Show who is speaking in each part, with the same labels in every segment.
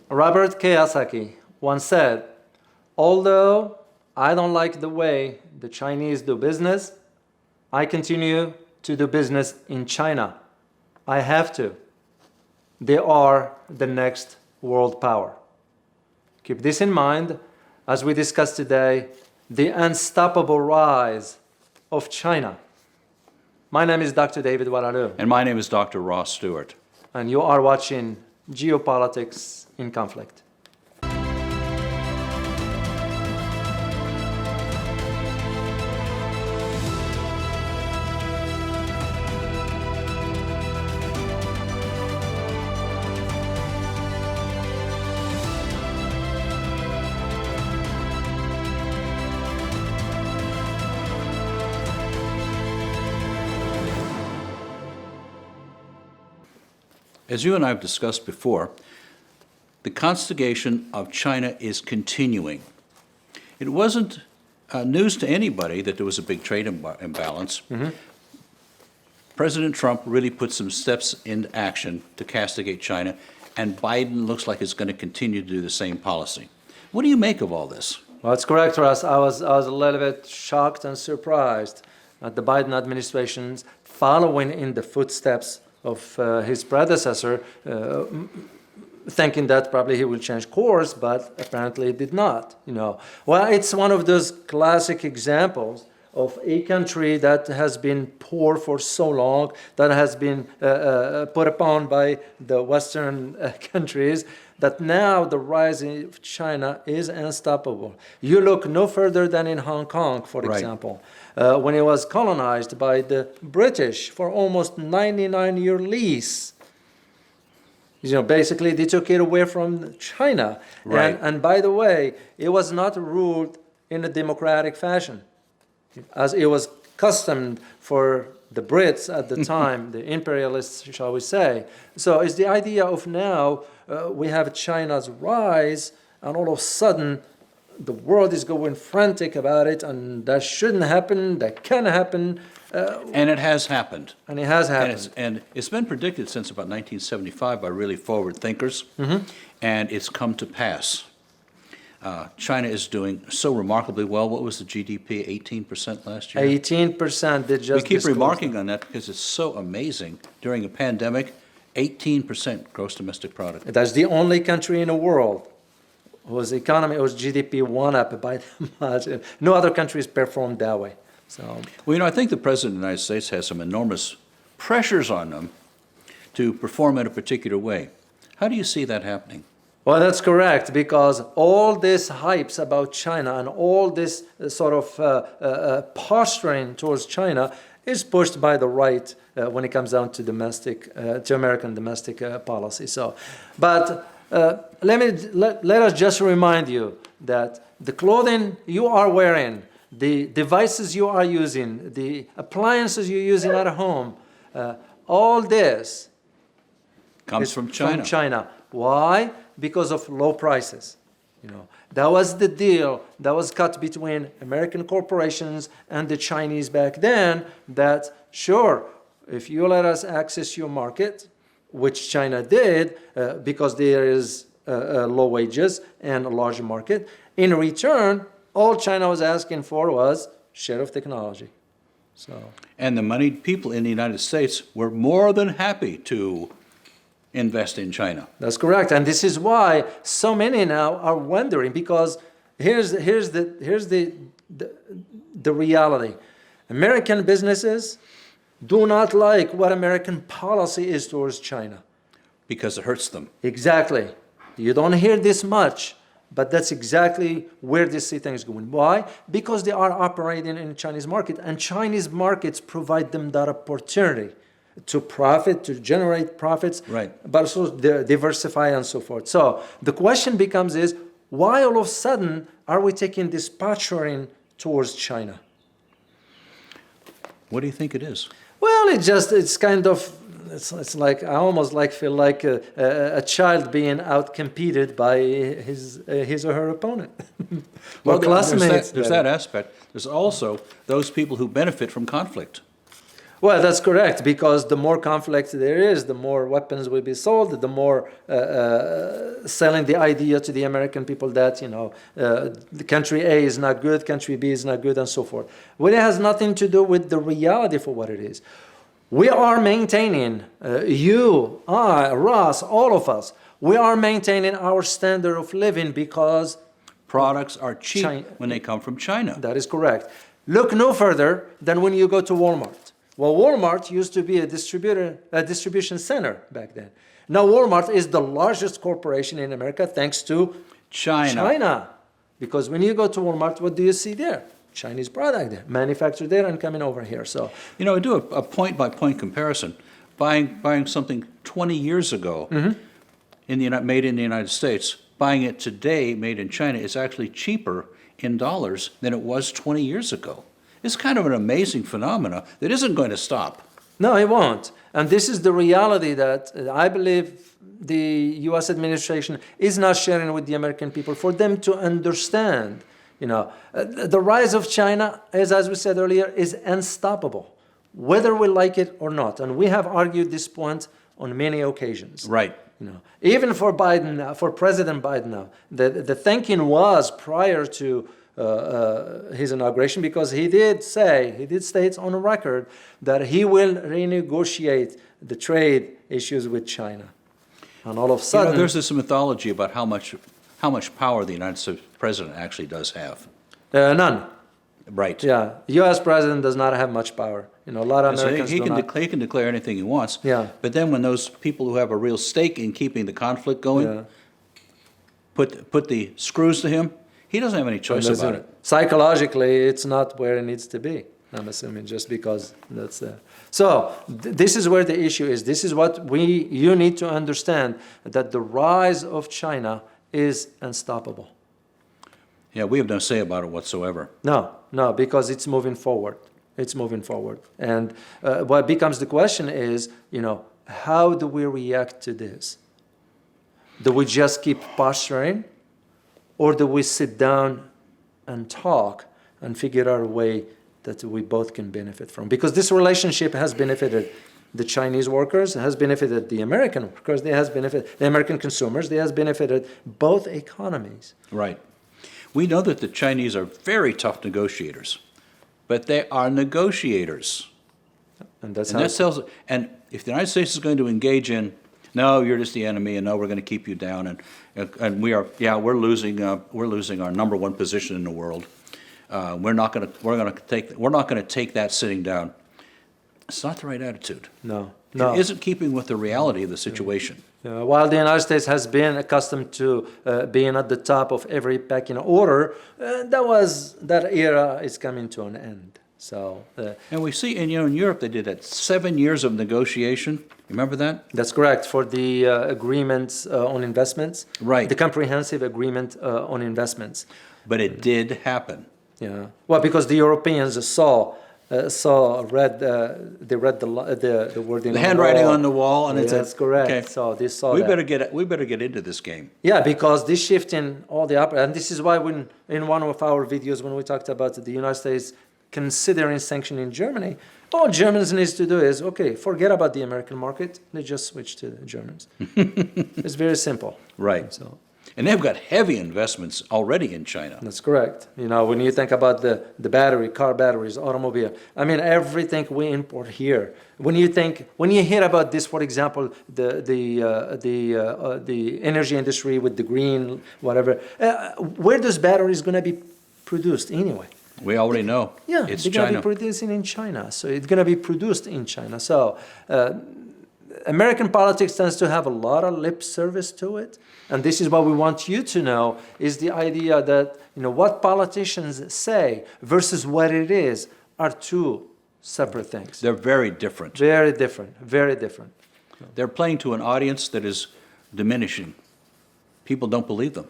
Speaker 1: Robert Kiyosaki once said, although I don't like the way the Chinese do business, I continue to do business in China. I have to. They are the next world power. Keep this in mind as we discuss today the unstoppable rise of China. My name is Dr. David Oualaalou.
Speaker 2: And my name is Dr. Ross Stewart.
Speaker 1: And you are watching Geopolitics in Conflict.
Speaker 2: As you and I have discussed before, the constigation of China is continuing. It wasn't news to anybody that there was a big trade imbalance. Mm-hmm. President Trump really put some steps into action to castigate China, and Biden looks like he's going to continue to do the same policy. What do you make of all this?
Speaker 1: Well, that's correct, Russ. I was a little bit shocked and surprised at the Biden administration's following in the footsteps of his predecessor, thinking that probably he will change course, but apparently it did not. Well, it's one of those classic examples of a country that has been poor for so long, that has been put upon by the Western countries, that now the rise of China is unstoppable. You look no further than in Hong Kong, for example, when it was colonized by the British for almost 99-year lease. Basically, they took it away from China.
Speaker 2: Right.
Speaker 1: And by the way, it was not ruled in a democratic fashion, as it was custom for the Brits at the time, the imperialists, shall we say. So it's the idea of now we have China's rise, and all of a sudden the world is going frantic about it, and that shouldn't happen, that can happen.
Speaker 2: And it has happened.
Speaker 1: And it has happened.
Speaker 2: And it's been predicted since about 1975 by really forward thinkers, and it's come to pass. China is doing so remarkably well. What was the GDP, 18% last year?
Speaker 1: 18%. They just
Speaker 2: We keep remarking on that because it's so amazing. During a pandemic, 18% gross domestic product.
Speaker 1: That's the only country in the world whose economy, whose GDP went up by that much. No other countries performed that way. So,
Speaker 2: well, I think the President of the United States has some enormous pressures on them to perform in a particular way. How do you see that happening?
Speaker 1: Well, that's correct, because all this hypes about China and all this sort of posturing towards China is pushed by the right when it comes down to to American domestic policy. So, but let us just remind you that the clothing you are wearing, the devices you are using, the appliances you're using at home, all this
Speaker 2: comes from China.
Speaker 1: Why? Because of low prices. That was the deal that was cut between American corporations and the Chinese back then, that sure, if you let us access your market, which China did, because there is low wages and a large market, in return, all China was asking for was share of technology.
Speaker 2: And the moneyed people in the United States were more than happy to invest in China.
Speaker 1: That's correct, and this is why so many now are wondering, because here's the reality. American businesses do not like what American policy is towards China.
Speaker 2: Because it hurts them.
Speaker 1: Exactly. You don't hear this much, but that's exactly where this thing is going. Why? Because they are operating in the Chinese market, and Chinese markets provide them that opportunity to profit, to generate profits,
Speaker 2: right,
Speaker 1: but also diversify and so forth. So the question becomes is, why all of a sudden are we taking this posturing towards China?
Speaker 2: What do you think it is?
Speaker 1: Well, it's kind of, it's like, I almost feel like a child being outcompeted by his or her opponent.
Speaker 2: Well, classmates. There's that aspect. There's also those people who benefit from conflict.
Speaker 1: Well, that's correct, because the more conflict there is, the more weapons will be sold, the more selling the idea to the American people that, the country A is not good, country B is not good, and so forth. Well, it has nothing to do with the reality for what it is. We are maintaining, you, I, Ross, all of us, we are maintaining our standard of living because
Speaker 2: Products are cheap when they come from China.
Speaker 1: that is correct. Look no further than when you go to Walmart. Well, Walmart used to be a distribution center back then. Now Walmart is the largest corporation in America thanks to China. Because when you go to Walmart, what do you see there? Chinese product there, manufactured there and coming over here. So,
Speaker 2: I do a point-by-point comparison. Buying something 20 years ago made in the United States, buying it today made in China is actually cheaper in dollars than it was 20 years ago. It's kind of an amazing phenomena that isn't going to stop.
Speaker 1: no, it won't. And this is the reality that I believe the U.S. administration is not sharing with the American people for them to understand. The rise of China, as we said earlier, is unstoppable, whether we like it or not. And we have argued this point on many occasions.
Speaker 2: Right.
Speaker 1: Even for Biden, for President Biden now, the thinking was prior to his inauguration, because he did state on record that he will renegotiate the trade issues with China. And all of a sudden,
Speaker 2: there's this mythology about how much power the United States president actually does have.
Speaker 1: none.
Speaker 2: Right.
Speaker 1: Yeah, U.S. president does not have much power. A lot of
Speaker 2: And so
Speaker 1: Americans
Speaker 2: he
Speaker 1: do not.
Speaker 2: can declare anything he wants.
Speaker 1: Yeah.
Speaker 2: But then when those people who have a real stake in keeping the conflict going
Speaker 1: Yeah.
Speaker 2: put the screws to him, he doesn't have any choice about it.
Speaker 1: Psychologically, it's not where it needs to be, I'm assuming, just because that's there. So this is where the issue is. This is what you need to understand, that the rise of China is unstoppable.
Speaker 2: Yeah, we have no say about it whatsoever.
Speaker 1: No, because it's moving forward. It's moving forward. And what becomes the question is, how do we react to this? Do we just keep posturing? Or do we sit down and talk and figure out a way that we both can benefit from? Because this relationship has benefited the Chinese workers, has benefited the American workers, it has benefited the American consumers, it has benefited both economies.
Speaker 2: Right. We know that the Chinese are very tough negotiators, but they are negotiators.
Speaker 1: And that's
Speaker 2: And
Speaker 1: how
Speaker 2: that tells, and if the United States is going to engage in, no, you're just the enemy, and no, we're going to keep you down, and we're losing our number one position in the world. We're not going to take that sitting down. It's not the right attitude.
Speaker 1: No.
Speaker 2: It isn't keeping with the reality of the situation.
Speaker 1: While the United States has been accustomed to being at the top of every pecking order, that era is coming to an end. So,
Speaker 2: And we see, in Europe, they did that 7 years of negotiation. Remember that?
Speaker 1: that's correct, for the agreements on investments.
Speaker 2: Right.
Speaker 1: The comprehensive agreement on investments.
Speaker 2: But it did happen.
Speaker 1: Yeah. Well, because the Europeans read the wording.
Speaker 2: The handwriting on the wall, and it's
Speaker 1: That's correct.
Speaker 2: Okay.
Speaker 1: So they saw
Speaker 2: We
Speaker 1: that.
Speaker 2: better get into this game.
Speaker 1: Yeah, because this shift in all the and this is why when in one of our videos when we talked about the United States considering sanctioning Germany, all Germans needs to do is, okay, forget about the American market. They just switch to the Germans. It's very simple.
Speaker 2: Right.
Speaker 1: So
Speaker 2: And they've got heavy investments already in China.
Speaker 1: that's correct. When you think about the battery, car batteries, automobile, I mean, everything we import here. When you hear about this, for example, the energy industry with the green, whatever, where those batteries going to be produced anyway?
Speaker 2: We already know.
Speaker 1: Yeah,
Speaker 2: It's
Speaker 1: they're going to
Speaker 2: China.
Speaker 1: be producing in China. So it's going to be produced in China. So American politics tends to have a lot of lip service to it. And this is what we want you to know, is the idea that, what politicians say versus what it is are two separate things.
Speaker 2: They're very different.
Speaker 1: Very different, very different.
Speaker 2: They're playing to an audience that is diminishing. People don't believe them.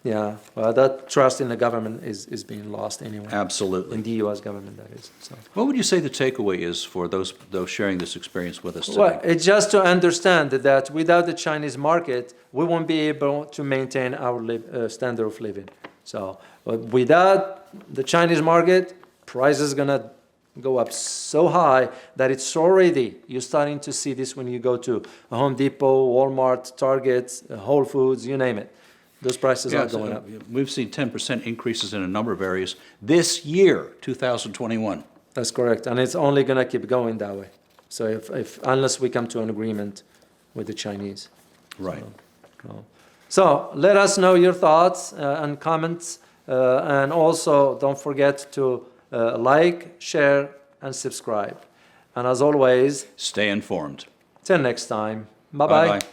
Speaker 1: Yeah, well, that trust in the government is being lost anyway.
Speaker 2: Absolutely.
Speaker 1: In the U.S. government, that is. So.
Speaker 2: What would you say the takeaway is for those sharing this experience with us today?
Speaker 1: Well, it's just to understand that without the Chinese market, we won't be able to maintain our standard of living. So without the Chinese market, prices are going to go up so high that it's already, you're starting to see this when you go to Home Depot, Walmart, Target, Whole Foods, you name it. Those prices are going up.
Speaker 2: We've seen 10% increases in a number of areas this year, 2021.
Speaker 1: That's correct, and it's only going to keep going that way. So unless we come to an agreement with the Chinese.
Speaker 2: Right.
Speaker 1: So let us know your thoughts and comments, and also don't forget to like, share, and subscribe. And as always,
Speaker 2: Stay informed.
Speaker 1: till next time. Bye-bye.
Speaker 2: Bye-bye.